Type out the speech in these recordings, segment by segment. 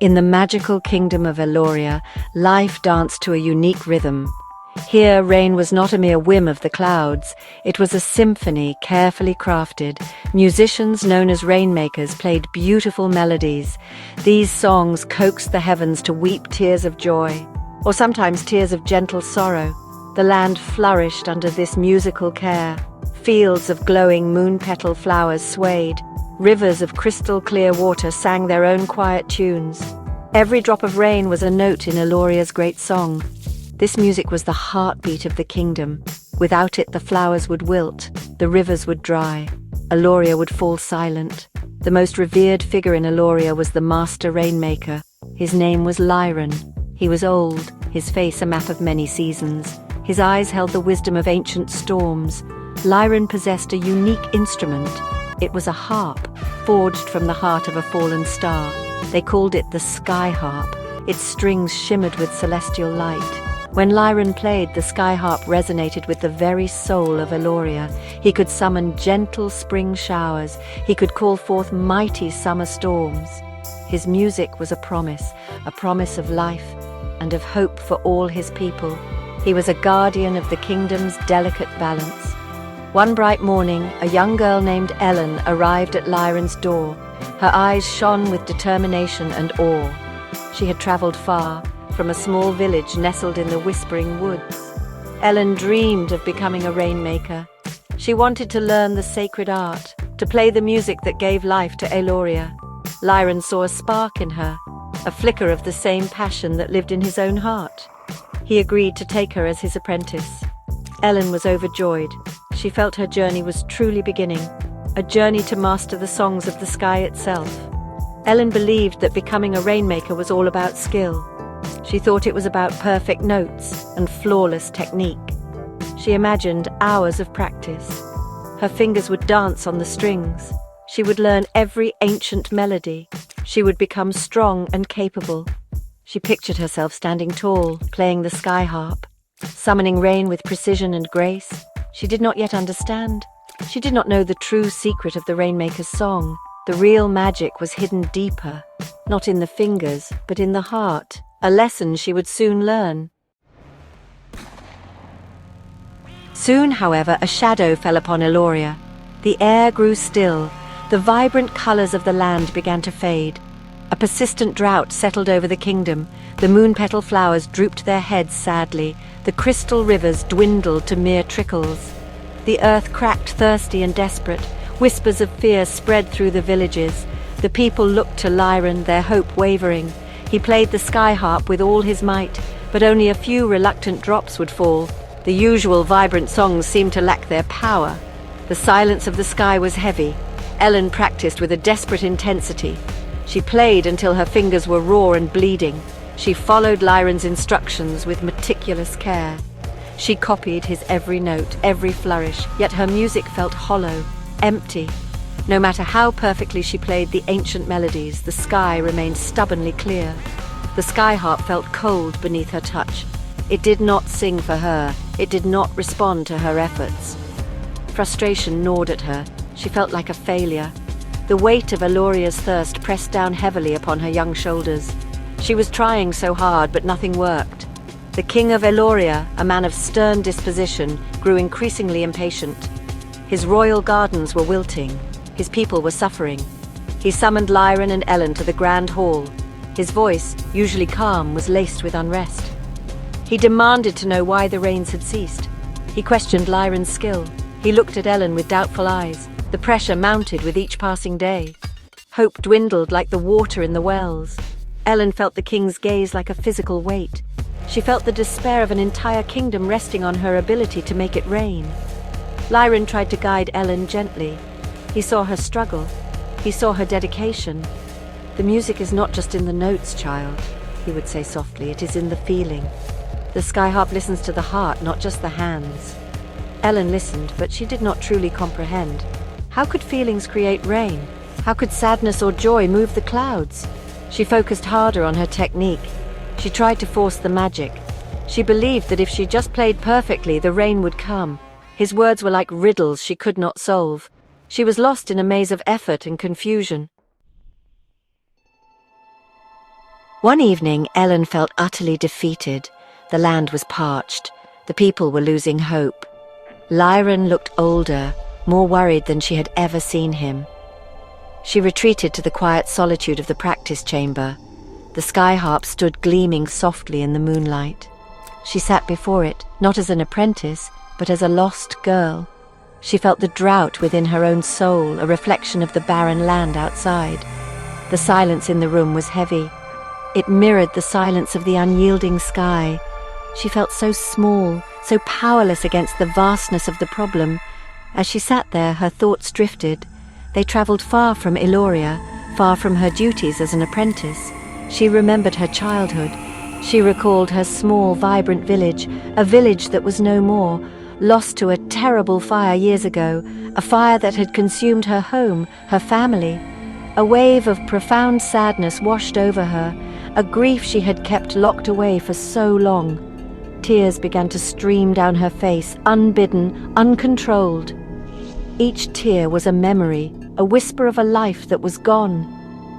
In the magical kingdom of Aeloria, life danced to a unique rhythm. Here, rain was not a mere whim of the clouds. It was a symphony carefully crafted. Musicians known as Rainmakers played beautiful melodies. These songs coaxed the heavens to weep tears of joy, or sometimes tears of gentle sorrow. The land flourished under this musical care. Fields of glowing moon-petal flowers swayed. Rivers of crystal-clear water sang their own quiet tunes. Every drop of rain was a note in Aeloria's great song. This music was the heartbeat of the kingdom. Without it, the flowers would wilt, the rivers would dry, Aeloria would fall silent. The most revered figure in Aeloria was the master rainmaker. His name was Lyran. He was old, his face a map of many seasons. His eyes held the wisdom of ancient storms. Lyran possessed a unique instrument. It was a harp, forged from the heart of a fallen star. They called it the sky harp. Its strings shimmered with celestial light. When Lyran played, the sky harp resonated with the very soul of Aeloria. He could summon gentle spring showers. He could call forth mighty summer storms. His music was a promise of life and of hope for all his people. He was a guardian of the kingdom's delicate balance. One bright morning, a young girl named Elen arrived at Lyran's door. Her eyes shone with determination and awe. She had traveled far, from a small village nestled in the whispering woods. Elen dreamed of becoming a rainmaker. She wanted to learn the sacred art, to play the music that gave life to Aeloria. Lyran saw a spark in her, a flicker of the same passion that lived in his own heart. He agreed to take her as his apprentice. Elen was overjoyed. She felt her journey was truly beginning, a journey to master the songs of the sky itself. Elen believed that becoming a rainmaker was all about skill. She thought it was about perfect notes and flawless technique. She imagined hours of practice. Her fingers would dance on the strings. She would learn every ancient melody. She would become strong and capable. She pictured herself standing tall, playing the sky harp, summoning rain with precision and grace. She did not yet understand. She did not know the true secret of the Rainmaker's song. The real magic was hidden deeper, not in the fingers, but in the heart, a lesson she would soon learn. Soon, however, a shadow fell upon Aeloria. The air grew still. The vibrant colors of the land began to fade. A persistent drought settled over the kingdom. The moon-petal flowers drooped their heads sadly. The crystal rivers dwindled to mere trickles. The earth cracked, thirsty and desperate. Whispers of fear spread through the villages. The people looked to Lyran, their hope wavering. He played the sky harp with all his might, but only a few reluctant drops would fall. The usual vibrant songs seemed to lack their power. The silence of the sky was heavy. Elen practiced with a desperate intensity. She played until her fingers were raw and bleeding. She followed Lyran's instructions with meticulous care. She copied his every note, every flourish, yet her music felt hollow, empty. No matter how perfectly she played the ancient melodies, the sky remained stubbornly clear. The sky harp felt cold beneath her touch. It did not sing for her. It did not respond to her efforts. Frustration gnawed at her. She felt like a failure. The weight of Aeloria's thirst pressed down heavily upon her young shoulders. She was trying so hard, but nothing worked. The king of Aeloria, a man of stern disposition, grew increasingly impatient. His royal gardens were wilting. His people were suffering. He summoned Lyran and Elen to the grand hall. His voice, usually calm, was laced with unrest. He demanded to know why the rains had ceased. He questioned Lyran's skill. He looked at Elen with doubtful eyes. The pressure mounted with each passing day. Hope dwindled like the water in the wells. Elen felt the king's gaze like a physical weight. She felt the despair of an entire kingdom resting on her ability to make it rain. Lyran tried to guide Elen gently. He saw her struggle. He saw her dedication. "The music is not just in the notes, child," he would say softly. "It is in the feeling. The sky harp listens to the heart, not just the hands." Elen listened, but she did not truly comprehend. How could feelings create rain? How could sadness or joy move the clouds? She focused harder on her technique. She tried to force the magic. She believed that if she just played perfectly, the rain would come. His words were like riddles she could not solve. She was lost in a maze of effort and confusion. One evening, Elen felt utterly defeated. The land was parched. The people were losing hope. Lyran looked older, more worried than she had ever seen him. She retreated to the quiet solitude of the practice chamber. The sky harp stood gleaming softly in the moonlight. She sat before it, not as an apprentice, but as a lost girl. She felt the drought within her own soul, a reflection of the barren land outside. The silence in the room was heavy. It mirrored the silence of the unyielding sky. She felt so small, so powerless against the vastness of the problem. As she sat there, her thoughts drifted. They travelled far from Aeloria, far from her duties as an apprentice. She remembered her childhood. She recalled her small, vibrant village, a village that was no more, lost to a terrible fire years ago, a fire that had consumed her home, her family. A wave of profound sadness washed over her, a grief she had kept locked away for so long. Tears began to stream down her face, unbidden, uncontrolled. Each tear was a memory, a whisper of a life that was gone.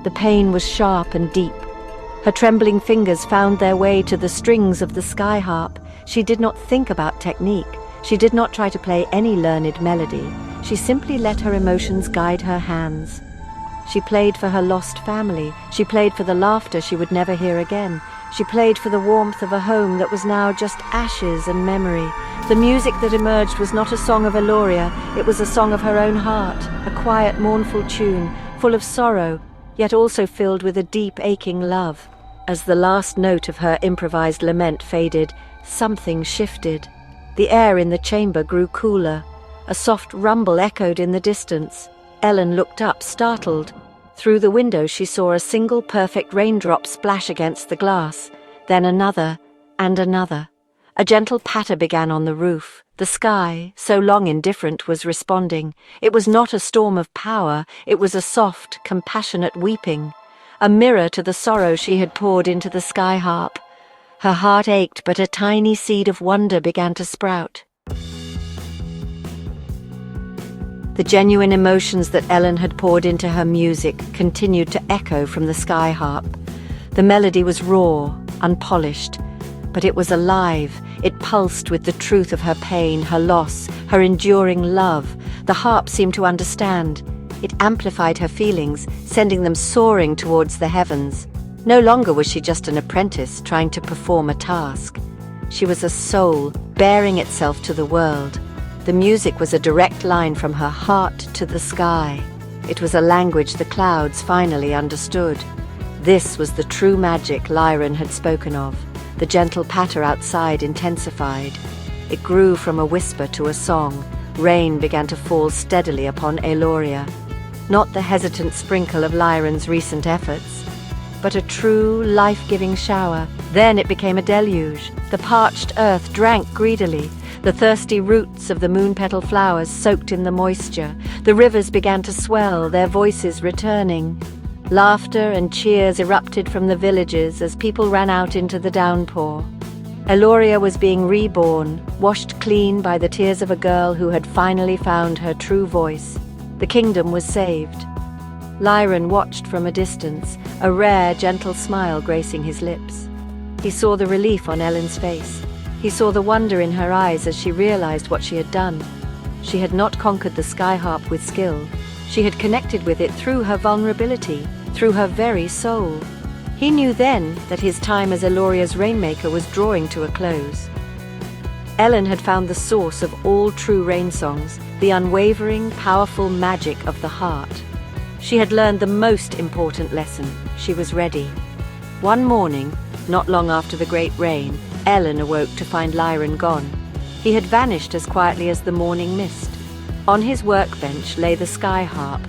The pain was sharp and deep. Her trembling fingers found their way to the strings of the sky harp. She did not think about technique. She did not try to play any learned melody. She simply let her emotions guide her hands. She played for her lost family. She played for the laughter she would never hear again. She played for the warmth of a home that was now just ashes and memory. The music that emerged was not a song of Aeloria. It was a song of her own heart, a quiet, mournful tune, full of sorrow, yet also filled with a deep, aching love. As the last note of her improvised lament faded, something shifted. The air in the chamber grew cooler. A soft rumble echoed in the distance. Elen looked up, startled. Through the window she saw a single perfect raindrop splash against the glass, then another and another. A gentle patter began on the roof. The sky, so long indifferent, was responding. It was not a storm of power, it was a soft, compassionate weeping, a mirror to the sorrow she had poured into the sky harp. Her heart ached, but a tiny seed of wonder began to sprout. The genuine emotions that Elen had poured into her music continued to echo from the sky harp. The melody was raw, unpolished, but it was alive. It pulsed with the truth of her pain, her loss, her enduring love. The harp seemed to understand. It amplified her feelings, sending them soaring towards the heavens. No longer was she just an apprentice trying to perform a task. She was a soul bearing itself to the world. The music was a direct line from her heart to the sky. It was a language the clouds finally understood. This was the true magic Lyran had spoken of. The gentle patter outside intensified. It grew from a whisper to a song. Rain began to fall steadily upon Aeloria. Not the hesitant sprinkle of Lyran's recent efforts, but a true, life-giving shower. Then it became a deluge. The parched earth drank greedily. The thirsty roots of the moon-petal flowers soaked in the moisture. The rivers began to swell, their voices returning. Laughter and cheers erupted from the villages as people ran out into the downpour. Aeloria was being reborn, washed clean by the tears of a girl who had finally found her true voice. The kingdom was saved. Lyran watched from a distance, a rare, gentle smile gracing his lips. He saw the relief on Elen's face. He saw the wonder in her eyes as she realized what she had done. She had not conquered the sky harp with skill. She had connected with it through her vulnerability, through her very soul. He knew then that his time as Aeloria's Rainmaker was drawing to a close. Elen had found the source of all true rain songs, the unwavering, powerful magic of the heart. She had learned the most important lesson. She was ready. One morning, not long after the great rain, Elen awoke to find Lyran gone. He had vanished as quietly as the morning mist. On his workbench lay the sky harp.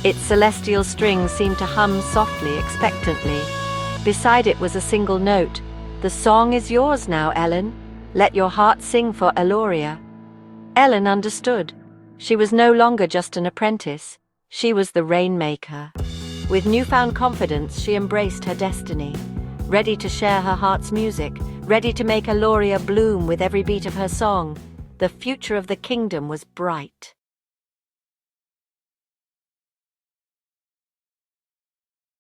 Its celestial strings seemed to hum softly, expectantly. Beside it was a single note. "The song is yours now, Elen. Let your heart sing for Aeloria." Elen understood. She was no longer just an apprentice. She was the Rainmaker. With newfound confidence, she embraced her destiny. Ready to share her heart's music, ready to make Aeloria bloom with every beat of her song. The future of the kingdom was bright.